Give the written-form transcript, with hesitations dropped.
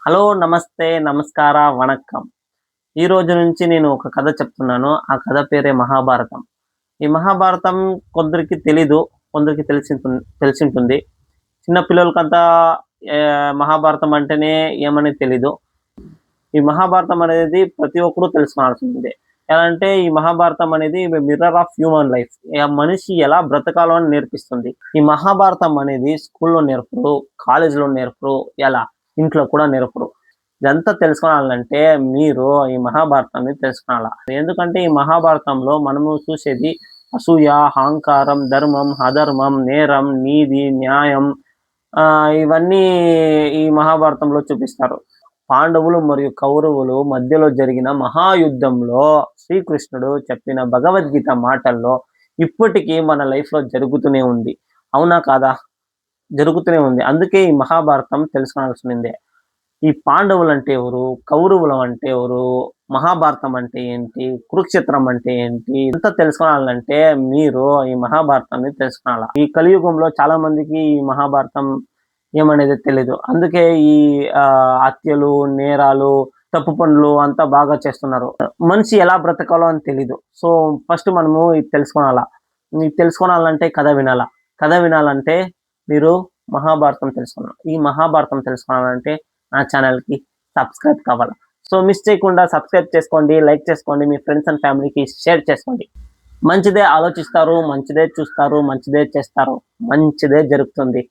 Hello, నమస్తే, నమస్కార, వణక్కం. ఈ రోజు నుంచి నేను ఒక కథ చెప్తున్నాను. ఆ కథ పేరే మహాభారతం. ఈ మహాభారతం కొందరికి తెలీదు, కొందరికి తెలిసుంటుంది. చిన్న పిల్లలకంతా మహాభారతం అంటేనే ఏమని తెలీదు. ఈ మహాభారతం అనేది ప్రతి ఒక్కరు తెలుసుకోవాల్సిందే. ఎలా అంటే ఈ మహాభారతం అనేది మిర్రర్ ఆఫ్ హ్యూమన్ లైఫ్. మనిషి ఎలా బ్రతకాలో అని నేర్పిస్తుంది. ఈ మహాభారతం అనేది స్కూల్‌లో నేర్పరు, కాలేజీలో నేర్పరు, ఎలా ఇంట్లో కూడా నేర్పరు. ఇదంతా తెలుసుకోవాలంటే మీరు ఈ మహాభారతాన్ని తెలుసుకోవాల. ఎందుకంటే ఈ మహాభారతంలో మనము చూసేది అసూయ, అహంకారం, ధర్మం, అధర్మం, నేరం, నీతి, న్యాయం, ఇవన్నీ ఈ మహాభారతంలో చూపిస్తారు. పాండవులు మరియు కౌరవులు మధ్యలో జరిగిన మహాయుద్ధంలో శ్రీకృష్ణుడు చెప్పిన భగవద్గీత మాటల్లో ఇప్పటికీ మన లైఫ్‌లో జరుగుతూనే ఉంది. అవునా కాదా? జరుగుతూనే ఉంది. అందుకే ఈ మహాభారతం తెలుసుకోవాల్సిందే. ఈ పాండవులంటే ఎవరు? కౌరవులు అంటే ఎవరు? మహాభారతం అంటే ఏంటి? కురుక్షేత్రం అంటే ఏంటి? ఇదంతా తెలుసుకోవాలంటే మీరు ఈ మహాభారతాన్ని తెలుసుకోవాల. ఈ కలియుగంలో చాలా మందికి ఈ మహాభారతం ఏమనేది తెలీదు. అందుకే ఈ హత్యలు, నేరాలు, తప్పు పనులు అంతా బాగా చేస్తున్నారు. మనిషి ఎలా బ్రతకాలో అని తెలీదు. సో, ఫస్ట్ మనము ఇది తెలుసుకోవాల. ఇది తెలుసుకోవాలంటే కథ వినాల. కథ వినాలంటే మీరు మహాభారతం తెలుసుకోవాలి. ఈ మహాభారతం తెలుసుకోవాలంటే నా ఛానల్‌కి సబ్స్క్రైబ్ కావాల. సో, మిస్ చేయకుండా సబ్స్క్రైబ్ చేసుకోండి, లైక్ చేసుకోండి, మీ ఫ్రెండ్స్ అండ్ ఫ్యామిలీకి షేర్ చేసుకోండి. మంచిదే ఆలోచిస్తారు, మంచిదే చూస్తారు, మంచిదే చేస్తారు, మంచిదే జరుగుతుంది.